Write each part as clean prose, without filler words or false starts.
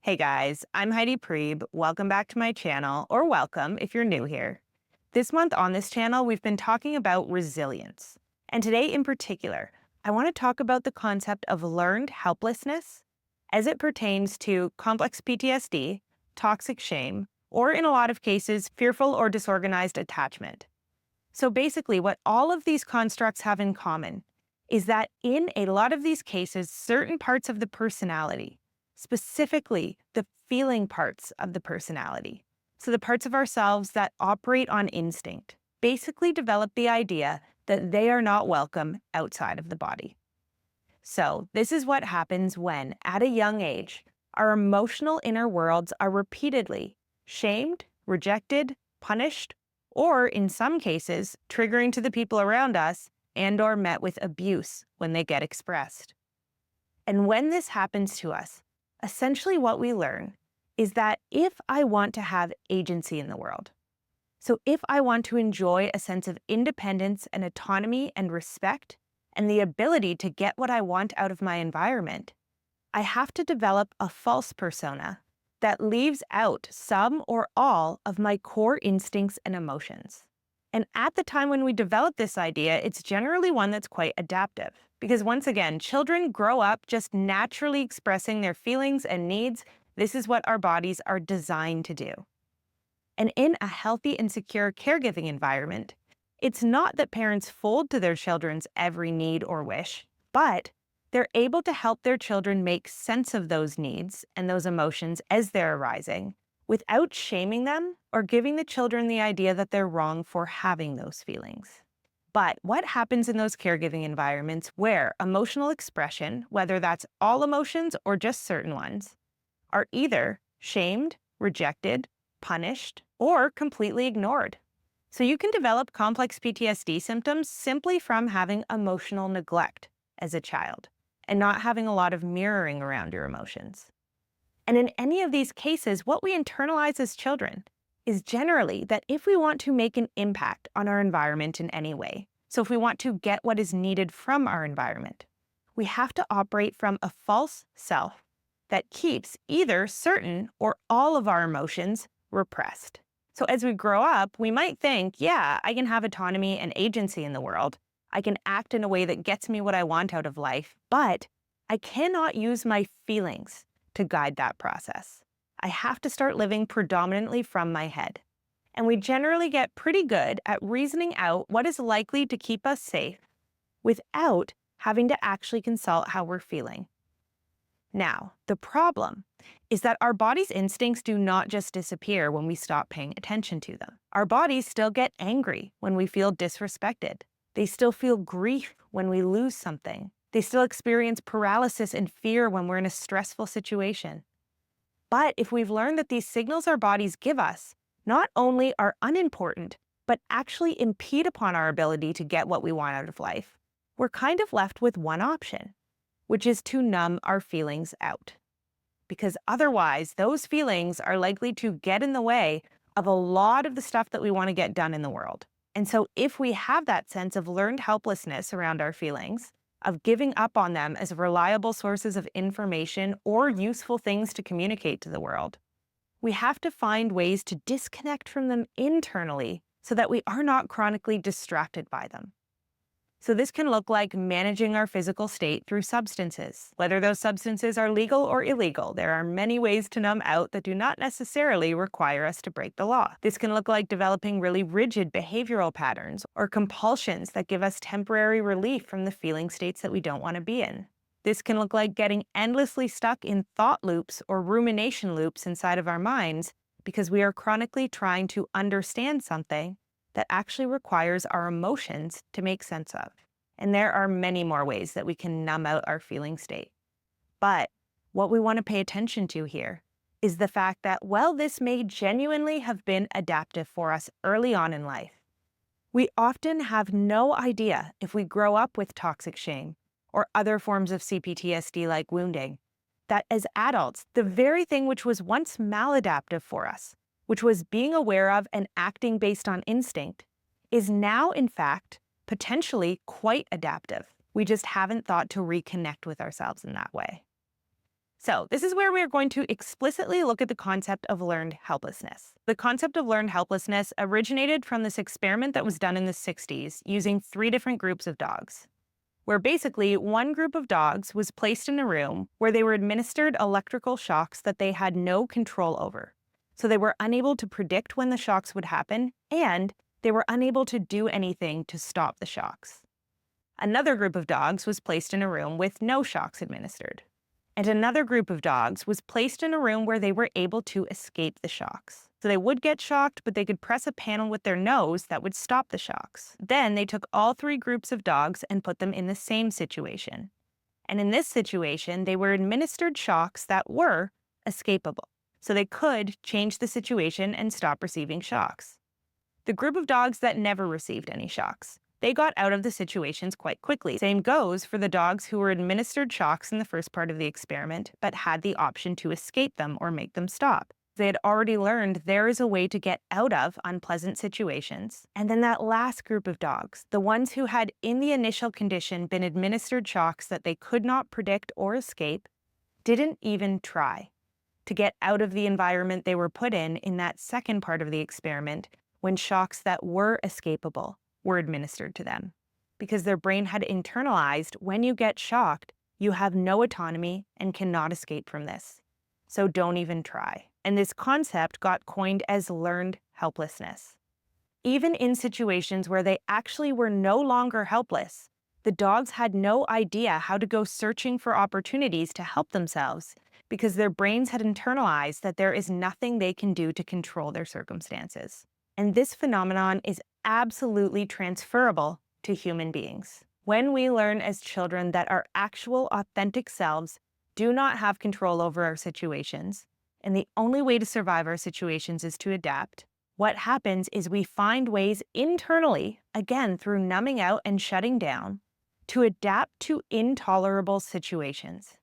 Hey guys, I'm Heidi Prieb. Welcome back to my channel, or welcome if you're new here. This month on this channel, we've been talking about resilience. And today in particular, I want to talk about the concept of learned helplessness as it pertains to complex PTSD, toxic shame, or in a lot of cases, fearful or disorganized attachment. So basically, what all of these constructs have in common is that in a lot of these cases, certain parts of the personality, specifically the feeling parts of the personality, so the parts of ourselves that operate on instinct, basically develop the idea that they are not welcome outside of the body. So this is what happens when, at a young age, our emotional inner worlds are repeatedly shamed, rejected, punished, or in some cases, triggering to the people around us and/or met with abuse when they get expressed. And when this happens to us, essentially what we learn is that if I want to have agency in the world, so if I want to enjoy a sense of independence and autonomy and respect and the ability to get what I want out of my environment, I have to develop a false persona that leaves out some or all of my core instincts and emotions. And at the time when we develop this idea, it's generally one that's quite adaptive. Because once again, children grow up just naturally expressing their feelings and needs. This is what our bodies are designed to do. And in a healthy and secure caregiving environment, it's not that parents fold to their children's every need or wish, but they're able to help their children make sense of those needs and those emotions as they're arising without shaming them or giving the children the idea that they're wrong for having those feelings. But what happens in those caregiving environments where emotional expression, whether that's all emotions or just certain ones, are either shamed, rejected, punished, or completely ignored? So you can develop complex PTSD symptoms simply from having emotional neglect as a child and not having a lot of mirroring around your emotions. And in any of these cases, what we internalize as children is generally that if we want to make an impact on our environment in any way, so if we want to get what is needed from our environment, we have to operate from a false self that keeps either certain or all of our emotions repressed. So as we grow up, we might think, yeah, I can have autonomy and agency in the world. I can act in a way that gets me what I want out of life, but I cannot use my feelings to guide that process. I have to start living predominantly from my head. And we generally get pretty good at reasoning out what is likely to keep us safe without having to actually consult how we're feeling. Now, the problem is that our body's instincts do not just disappear when we stop paying attention to them. Our bodies still get angry when we feel disrespected. They still feel grief when we lose something. They still experience paralysis and fear when we're in a stressful situation. But if we've learned that these signals our bodies give us not only are unimportant, but actually impede upon our ability to get what we want out of life, we're kind of left with one option, which is to numb our feelings out. Because otherwise, those feelings are likely to get in the way of a lot of the stuff that we want to get done in the world. And so if we have that sense of learned helplessness around our feelings, of giving up on them as reliable sources of information or useful things to communicate to the world, we have to find ways to disconnect from them internally so that we are not chronically distracted by them. So this can look like managing our physical state through substances. Whether those substances are legal or illegal, there are many ways to numb out that do not necessarily require us to break the law. This can look like developing really rigid behavioral patterns or compulsions that give us temporary relief from the feeling states that we don't want to be in. This can look like getting endlessly stuck in thought loops or rumination loops inside of our minds because we are chronically trying to understand something that actually requires our emotions to make sense of. And there are many more ways that we can numb out our feeling state. But what we want to pay attention to here is the fact that while this may genuinely have been adaptive for us early on in life, we often have no idea if we grow up with toxic shame or other forms of C-PTSD like wounding, that as adults, the very thing which was once maladaptive for us, which was being aware of and acting based on instinct, is now, in fact, potentially quite adaptive. We just haven't thought to reconnect with ourselves in that way. So, this is where we are going to explicitly look at the concept of learned helplessness. The concept of learned helplessness originated from this experiment that was done in the 60s using 3 different groups of dogs, where basically one group of dogs was placed in a room where they were administered electrical shocks that they had no control over. So they were unable to predict when the shocks would happen, and they were unable to do anything to stop the shocks. Another group of dogs was placed in a room with no shocks administered. And another group of dogs was placed in a room where they were able to escape the shocks. So they would get shocked, but they could press a panel with their nose that would stop the shocks. Then they took all 3 groups of dogs and put them in the same situation. And in this situation, they were administered shocks that were escapable. So they could change the situation and stop receiving shocks. The group of dogs that never received any shocks, they got out of the situations quite quickly. Same goes for the dogs who were administered shocks in the first part of the experiment, but had the option to escape them or make them stop. They had already learned there is a way to get out of unpleasant situations. And then that last group of dogs, the ones who had in the initial condition been administered shocks that they could not predict or escape, didn't even try to get out of the environment they were put in that second part of the experiment when shocks that were escapable were administered to them, because their brain had internalized when you get shocked, you have no autonomy and cannot escape from this. So don't even try. And this concept got coined as learned helplessness. Even in situations where they actually were no longer helpless, the dogs had no idea how to go searching for opportunities to help themselves because their brains had internalized that there is nothing they can do to control their circumstances. And this phenomenon is absolutely transferable to human beings. When we learn as children that our actual authentic selves do not have control over our situations, and the only way to survive our situations is to adapt, what happens is we find ways internally, again through numbing out and shutting down, to adapt to intolerable situations.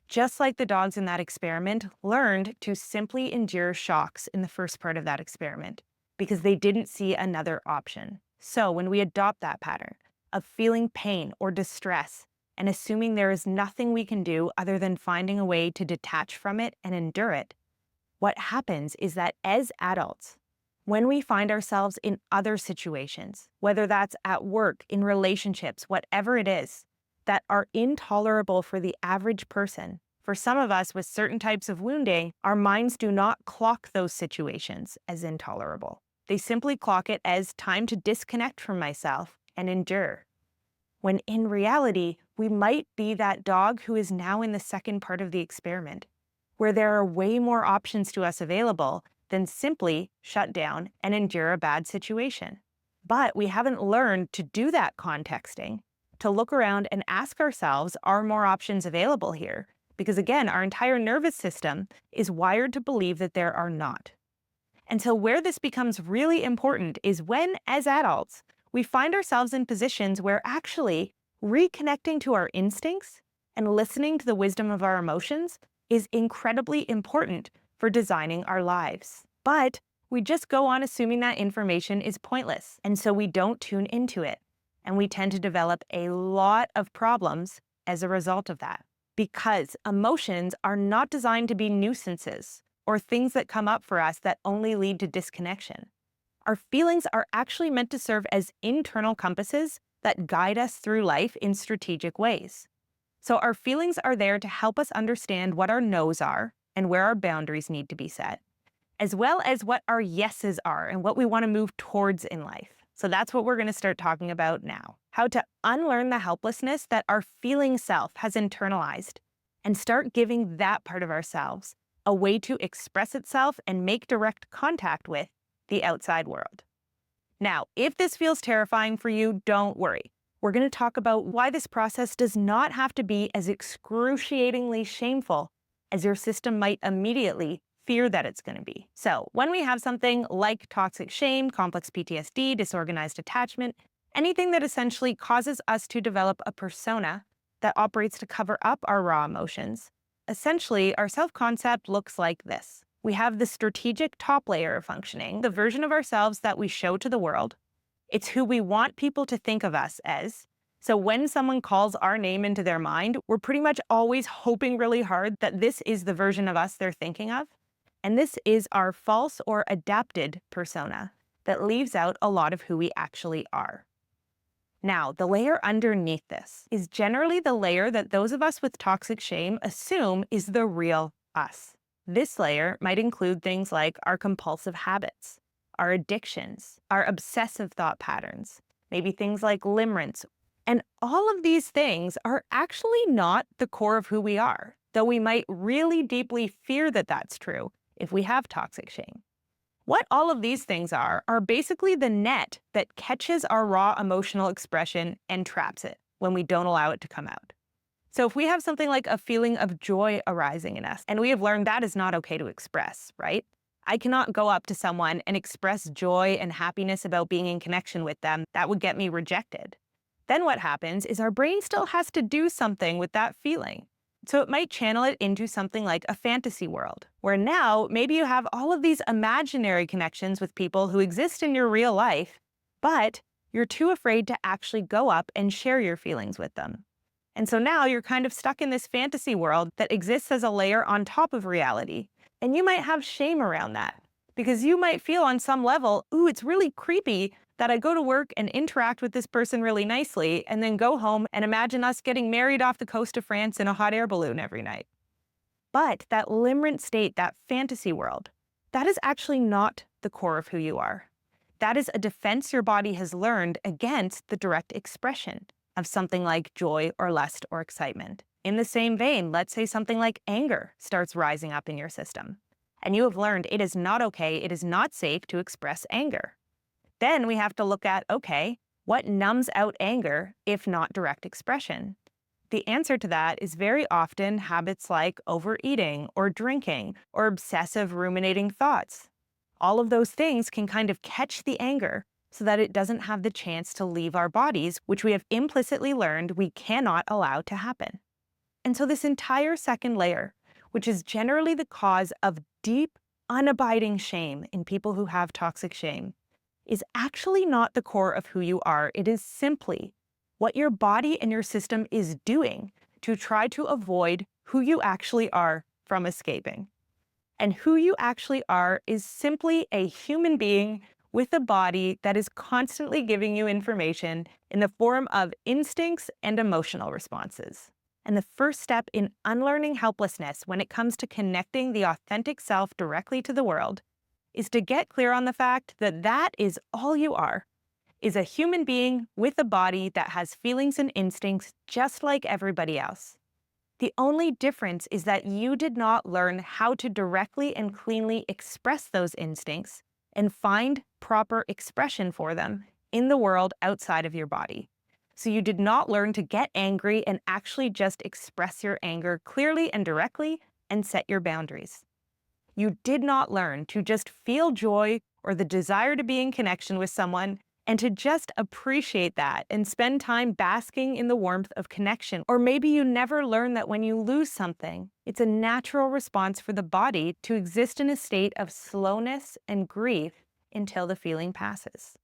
Just like the dogs in that experiment learned to simply endure shocks in the first part of that experiment, because they didn't see another option. So when we adopt that pattern of feeling pain or distress and assuming there is nothing we can do other than finding a way to detach from it and endure it, what happens is that as adults, when we find ourselves in other situations, whether that's at work, in relationships, whatever it is, that are intolerable for the average person, for some of us with certain types of wounding, our minds do not clock those situations as intolerable. They simply clock it as time to disconnect from myself and endure. When in reality, we might be that dog who is now in the second part of the experiment, where there are way more options to us available than simply shut down and endure a bad situation. But we haven't learned to do that contexting, to look around and ask ourselves, are more options available here? Because again, our entire nervous system is wired to believe that there are not. And so where this becomes really important is when, as adults, we find ourselves in positions where actually reconnecting to our instincts and listening to the wisdom of our emotions is incredibly important for designing our lives. But we just go on assuming that information is pointless, and so we don't tune into it. And we tend to develop a lot of problems as a result of that, because emotions are not designed to be nuisances or things that come up for us that only lead to disconnection. Our feelings are actually meant to serve as internal compasses that guide us through life in strategic ways. So our feelings are there to help us understand what our no's are and where our boundaries need to be set, as well as what our yeses are and what we want to move towards in life. So that's what we're going to start talking about now. How to unlearn the helplessness that our feeling self has internalized and start giving that part of ourselves a way to express itself and make direct contact with the outside world. Now, if this feels terrifying for you, don't worry. We're going to talk about why this process does not have to be as excruciatingly shameful as your system might immediately fear that it's going to be. So when we have something like toxic shame, complex PTSD, disorganized attachment, anything that essentially causes us to develop a persona that operates to cover up our raw emotions, essentially our self-concept looks like this. We have the strategic top layer of functioning, the version of ourselves that we show to the world. It's who we want people to think of us as, So when someone calls our name into their mind, we're pretty much always hoping really hard that this is the version of us they're thinking of. And this is our false or adapted persona that leaves out a lot of who we actually are. Now, the layer underneath this is generally the layer that those of us with toxic shame assume is the real us. This layer might include things like our compulsive habits, our addictions, our obsessive thought patterns, maybe things like limerence. And all of these things are actually not the core of who we are, though we might really deeply fear that that's true if we have toxic shame. What all of these things are basically the net that catches our raw emotional expression and traps it when we don't allow it to come out. So if we have something like a feeling of joy arising in us, and we have learned that is not okay to express, right? I cannot go up to someone and express joy and happiness about being in connection with them. That would get me rejected. Then what happens is our brain still has to do something with that feeling. So it might channel it into something like a fantasy world, where now maybe you have all of these imaginary connections with people who exist in your real life, but you're too afraid to actually go up and share your feelings with them. And so now you're kind of stuck in this fantasy world that exists as a layer on top of reality. And you might have shame around that, because you might feel on some level, ooh, it's really creepy that I go to work and interact with this person really nicely and then go home and imagine us getting married off the coast of France in a hot air balloon every night. But that limerent state, that fantasy world, that is actually not the core of who you are. That is a defense your body has learned against the direct expression of something like joy or lust or excitement. In the same vein, let's say something like anger starts rising up in your system, and you have learned it is not okay, it is not safe to express anger. Then we have to look at, okay, what numbs out anger if not direct expression? The answer to that is very often habits like overeating or drinking or obsessive ruminating thoughts. All of those things can kind of catch the anger so that it doesn't have the chance to leave our bodies, which we have implicitly learned we cannot allow to happen. And so this entire second layer, which is generally the cause of deep, unabiding shame in people who have toxic shame, is actually not the core of who you are. It is simply what your body and your system is doing to try to avoid who you actually are from escaping. And who you actually are is simply a human being with a body that is constantly giving you information in the form of instincts and emotional responses. And the first step in unlearning helplessness when it comes to connecting the authentic self directly to the world is to get clear on the fact that that is all you are, is a human being with a body that has feelings and instincts just like everybody else. The only difference is that you did not learn how to directly and cleanly express those instincts and find proper expression for them in the world outside of your body. So you did not learn to get angry and actually just express your anger clearly and directly and set your boundaries. You did not learn to just feel joy or the desire to be in connection with someone and to just appreciate that and spend time basking in the warmth of connection. Or maybe you never learn that when you lose something, it's a natural response for the body to exist in a state of slowness and grief until the feeling passes.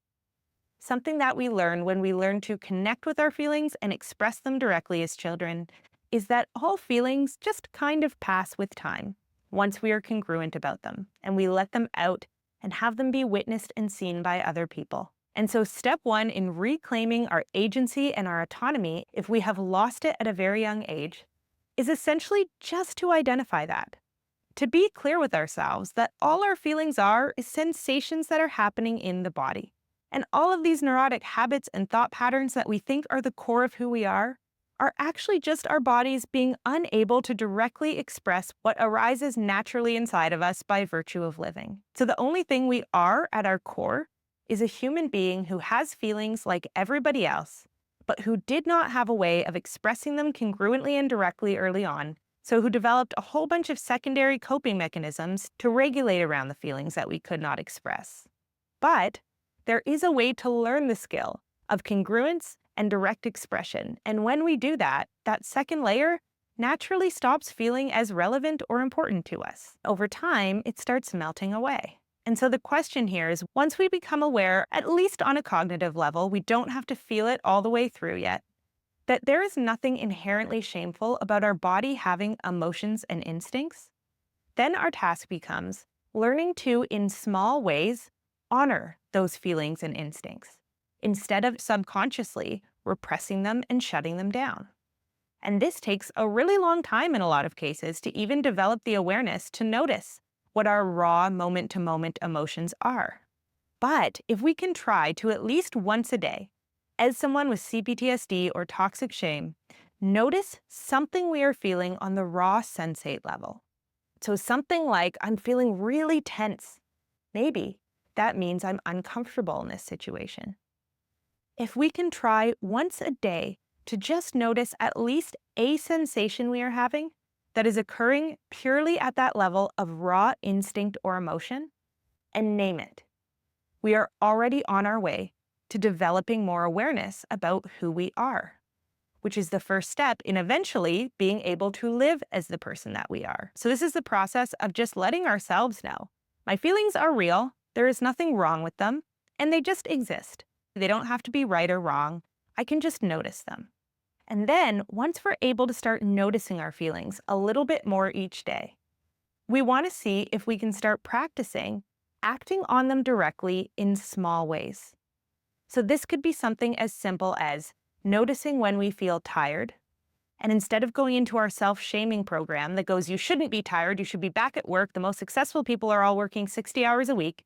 Something that we learn when we learn to connect with our feelings and express them directly as children is that all feelings just kind of pass with time once we are congruent about them and we let them out and have them be witnessed and seen by other people. And so step one in reclaiming our agency and our autonomy, if we have lost it at a very young age, is essentially just to identify that. To be clear with ourselves that all our feelings are is sensations that are happening in the body. And all of these neurotic habits and thought patterns that we think are the core of who we are actually just our bodies being unable to directly express what arises naturally inside of us by virtue of living. So the only thing we are at our core is a human being who has feelings like everybody else, but who did not have a way of expressing them congruently and directly early on, so who developed a whole bunch of secondary coping mechanisms to regulate around the feelings that we could not express. But there is a way to learn the skill of congruence and direct expression. And when we do that, that second layer naturally stops feeling as relevant or important to us. Over time, it starts melting away. And so the question here is, once we become aware, at least on a cognitive level, we don't have to feel it all the way through yet, that there is nothing inherently shameful about our body having emotions and instincts, then our task becomes learning to, in small ways, honor those feelings and instincts, instead of subconsciously repressing them and shutting them down. And this takes a really long time in a lot of cases to even develop the awareness to notice what our raw moment to moment emotions are. But if we can try to at least once a day, as someone with C-PTSD or toxic shame, notice something we are feeling on the raw sensate level. So something like, I'm feeling really tense. Maybe that means I'm uncomfortable in this situation. If we can try once a day to just notice at least a sensation we are having that is occurring purely at that level of raw instinct or emotion, and name it, we are already on our way to developing more awareness about who we are, which is the first step in eventually being able to live as the person that we are. So this is the process of just letting ourselves know, my feelings are real, there is nothing wrong with them, and they just exist. They don't have to be right or wrong. I can just notice them. And then, once we're able to start noticing our feelings a little bit more each day, we want to see if we can start practicing acting on them directly in small ways. So this could be something as simple as noticing when we feel tired, and instead of going into our self-shaming program that goes, you shouldn't be tired, you should be back at work, the most successful people are all working 60 hours a week,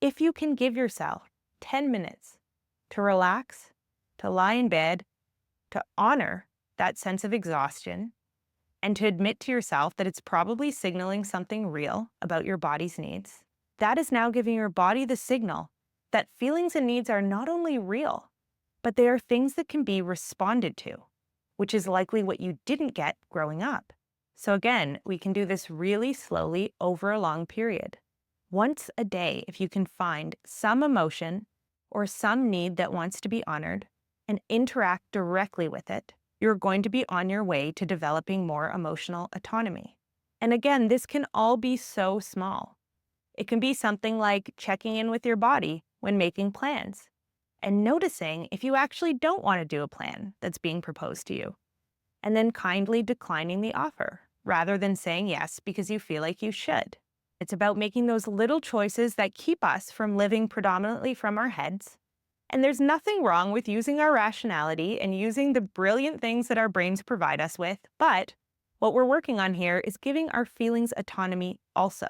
if you can give yourself 10 minutes to relax, to lie in bed, to honor that sense of exhaustion, and to admit to yourself that it's probably signaling something real about your body's needs, that is now giving your body the signal that feelings and needs are not only real, but they are things that can be responded to, which is likely what you didn't get growing up. So again, we can do this really slowly over a long period. Once a day, if you can find some emotion or some need that wants to be honored and interact directly with it, you're going to be on your way to developing more emotional autonomy. And again, this can all be so small. It can be something like checking in with your body when making plans and noticing if you actually don't want to do a plan that's being proposed to you, and then kindly declining the offer rather than saying yes because you feel like you should. It's about making those little choices that keep us from living predominantly from our heads. And there's nothing wrong with using our rationality and using the brilliant things that our brains provide us with, but what we're working on here is giving our feelings autonomy also,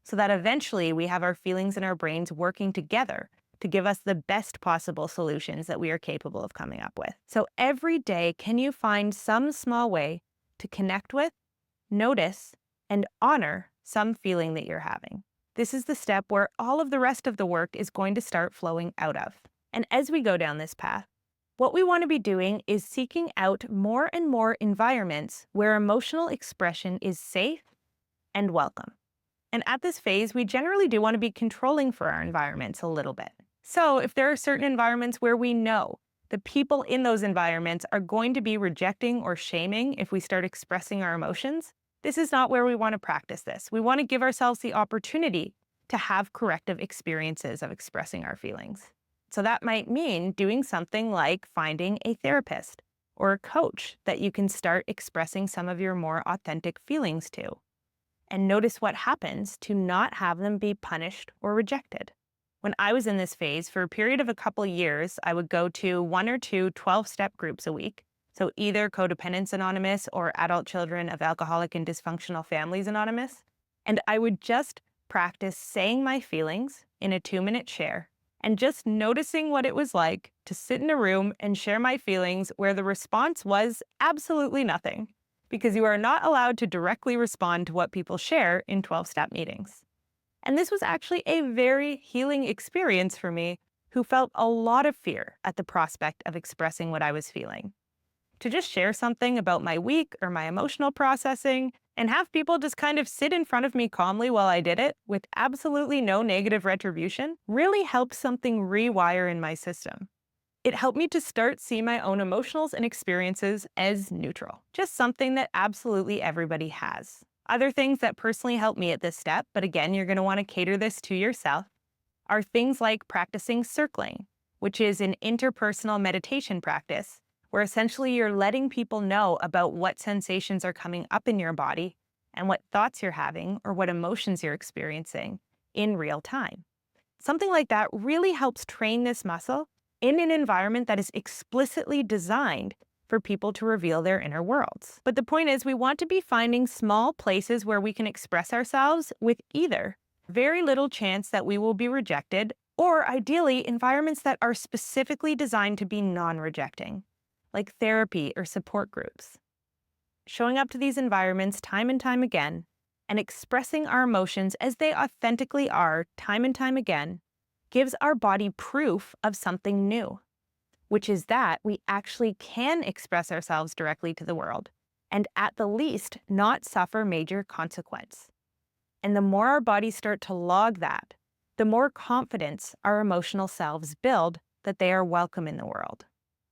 so that eventually we have our feelings and our brains working together to give us the best possible solutions that we are capable of coming up with. So every day, can you find some small way to connect with, notice, and honor some feeling that you're having? This is the step where all of the rest of the work is going to start flowing out of. And as we go down this path, what we want to be doing is seeking out more and more environments where emotional expression is safe and welcome. And at this phase, we generally do want to be controlling for our environments a little bit. So if there are certain environments where we know the people in those environments are going to be rejecting or shaming if we start expressing our emotions, this is not where we want to practice this. We want to give ourselves the opportunity to have corrective experiences of expressing our feelings. So that might mean doing something like finding a therapist or a coach that you can start expressing some of your more authentic feelings to, and notice what happens to not have them be punished or rejected. When I was in this phase, for a period of a couple years, I would go to 1 or 2 12-step groups a week. So either Codependence Anonymous or Adult Children of Alcoholic and Dysfunctional Families Anonymous. And I would just practice saying my feelings in a 2-minute share and just noticing what it was like to sit in a room and share my feelings where the response was absolutely nothing, because you are not allowed to directly respond to what people share in 12-step meetings. And this was actually a very healing experience for me, who felt a lot of fear at the prospect of expressing what I was feeling. To just share something about my week or my emotional processing and have people just kind of sit in front of me calmly while I did it with absolutely no negative retribution really helped something rewire in my system. It helped me to start seeing my own emotions and experiences as neutral, just something that absolutely everybody has. Other things that personally helped me at this step, but again, you're going to want to cater this to yourself, are things like practicing circling, which is an interpersonal meditation practice where essentially you're letting people know about what sensations are coming up in your body and what thoughts you're having or what emotions you're experiencing in real time. Something like that really helps train this muscle in an environment that is explicitly designed for people to reveal their inner worlds. But the point is, we want to be finding small places where we can express ourselves with either very little chance that we will be rejected, or ideally, environments that are specifically designed to be non-rejecting, like therapy or support groups. Showing up to these environments time and time again and expressing our emotions as they authentically are time and time again gives our body proof of something new, which is that we actually can express ourselves directly to the world and at the least not suffer major consequence. And the more our bodies start to log that, the more confidence our emotional selves build that they are welcome in the world.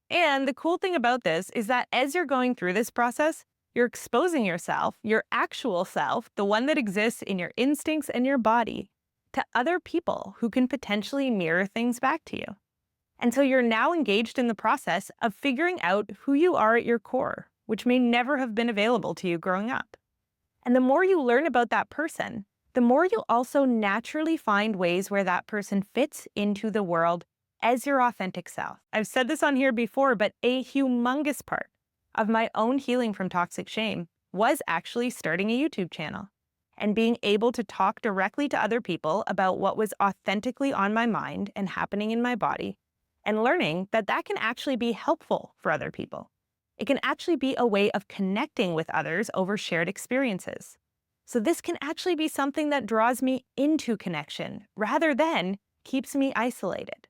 And the cool thing about this is that as you're going through this process, you're exposing yourself, your actual self, the one that exists in your instincts and your body, to other people who can potentially mirror things back to you. And so you're now engaged in the process of figuring out who you are at your core, which may never have been available to you growing up. And the more you learn about that person, the more you'll also naturally find ways where that person fits into the world as your authentic self. I've said this on here before, but a humongous part of my own healing from toxic shame was actually starting a YouTube channel and being able to talk directly to other people about what was authentically on my mind and happening in my body, and learning that that can actually be helpful for other people. It can actually be a way of connecting with others over shared experiences. So this can actually be something that draws me into connection rather than keeps me isolated.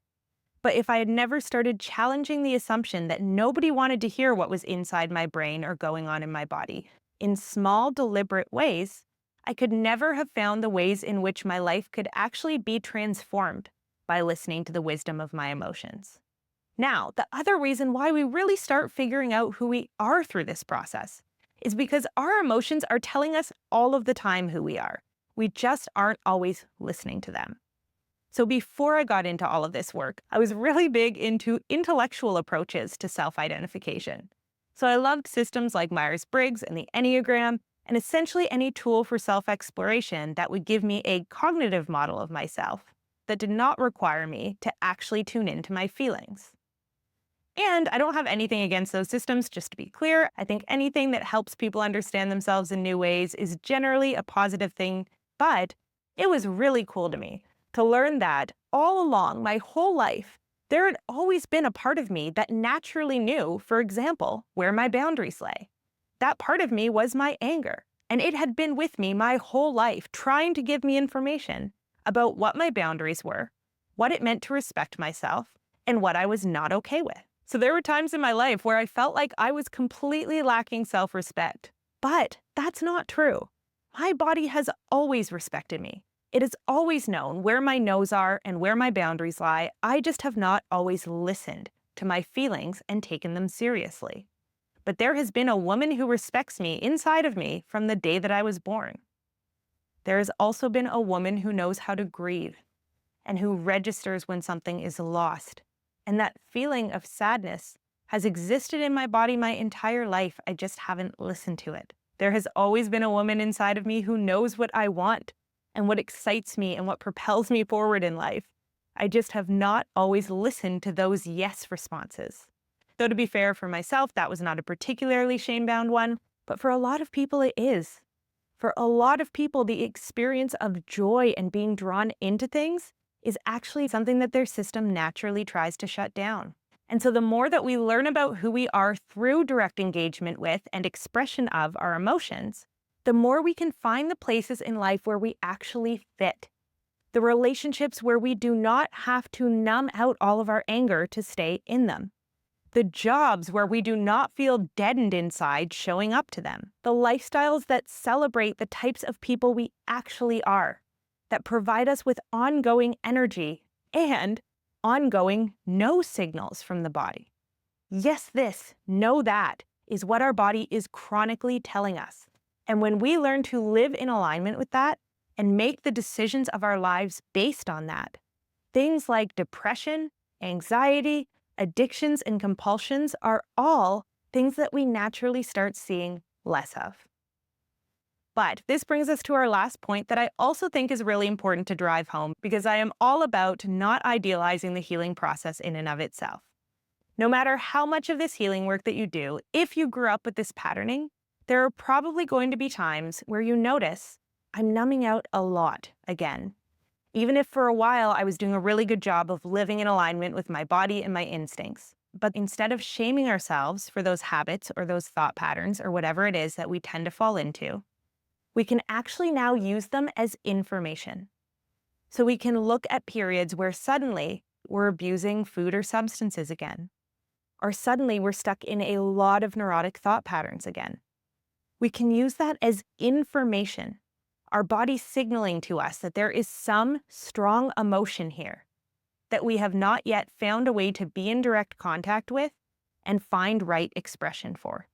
But if I had never started challenging the assumption that nobody wanted to hear what was inside my brain or going on in my body in small, deliberate ways, I could never have found the ways in which my life could actually be transformed by listening to the wisdom of my emotions. Now, the other reason why we really start figuring out who we are through this process is because our emotions are telling us all of the time who we are. We just aren't always listening to them. So before I got into all of this work, I was really big into intellectual approaches to self-identification. So I loved systems like Myers-Briggs and the Enneagram, and essentially any tool for self-exploration that would give me a cognitive model of myself that did not require me to actually tune into my feelings. And I don't have anything against those systems, just to be clear. I think anything that helps people understand themselves in new ways is generally a positive thing, but it was really cool to me to learn that all along my whole life, there had always been a part of me that naturally knew, for example, where my boundaries lay. That part of me was my anger, and it had been with me my whole life, trying to give me information about what my boundaries were, what it meant to respect myself, and what I was not okay with. So there were times in my life where I felt like I was completely lacking self-respect. But that's not true. My body has always respected me. It has always known where my no's are and where my boundaries lie. I just have not always listened to my feelings and taken them seriously. But there has been a woman who respects me inside of me from the day that I was born. There has also been a woman who knows how to grieve and who registers when something is lost. And that feeling of sadness has existed in my body my entire life. I just haven't listened to it. There has always been a woman inside of me who knows what I want and what excites me and what propels me forward in life. I just have not always listened to those yes responses. Though to be fair, for myself, that was not a particularly shame-bound one, but for a lot of people it is. For a lot of people, the experience of joy and being drawn into things is actually something that their system naturally tries to shut down. And so the more that we learn about who we are through direct engagement with and expression of our emotions, the more we can find the places in life where we actually fit. The relationships where we do not have to numb out all of our anger to stay in them. The jobs where we do not feel deadened inside showing up to them. The lifestyles that celebrate the types of people we actually are, that provide us with ongoing energy and ongoing no signals from the body. Yes, this, no, that is what our body is chronically telling us. And when we learn to live in alignment with that and make the decisions of our lives based on that, things like depression, anxiety, addictions and compulsions are all things that we naturally start seeing less of. But this brings us to our last point that I also think is really important to drive home, because I am all about not idealizing the healing process in and of itself. No matter how much of this healing work that you do, if you grew up with this patterning, there are probably going to be times where you notice, I'm numbing out a lot again. Even if for a while I was doing a really good job of living in alignment with my body and my instincts. But instead of shaming ourselves for those habits or those thought patterns or whatever it is that we tend to fall into, we can actually now use them as information. So we can look at periods where suddenly we're abusing food or substances again, or suddenly we're stuck in a lot of neurotic thought patterns again. We can use that as information, our body signaling to us that there is some strong emotion here that we have not yet found a way to be in direct contact with and find right expression for.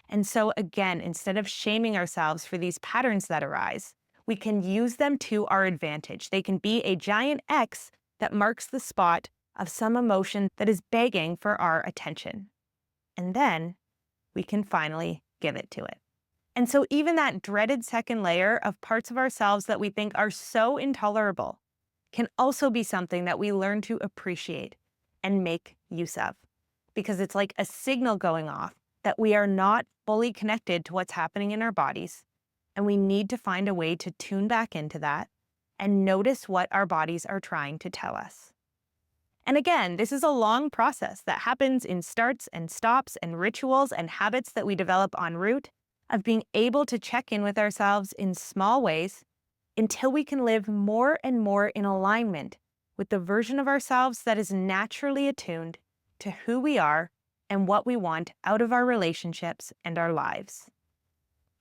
And so again, instead of shaming ourselves for these patterns that arise, we can use them to our advantage. They can be a giant X that marks the spot of some emotion that is begging for our attention. And then we can finally give it to it. And so even that dreaded second layer of parts of ourselves that we think are so intolerable can also be something that we learn to appreciate and make use of, because it's like a signal going off that we are not fully connected to what's happening in our bodies, and we need to find a way to tune back into that and notice what our bodies are trying to tell us. And again, this is a long process that happens in starts and stops and rituals and habits that we develop en route, of being able to check in with ourselves in small ways until we can live more and more in alignment with the version of ourselves that is naturally attuned to who we are and what we want out of our relationships and our lives.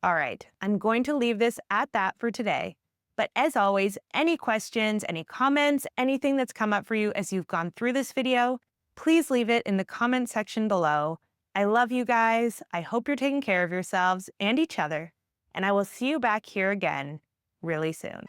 All right, I'm going to leave this at that for today. But as always, any questions, any comments, anything that's come up for you as you've gone through this video, please leave it in the comment section below. I love you guys. I hope you're taking care of yourselves and each other, and I will see you back here again really soon.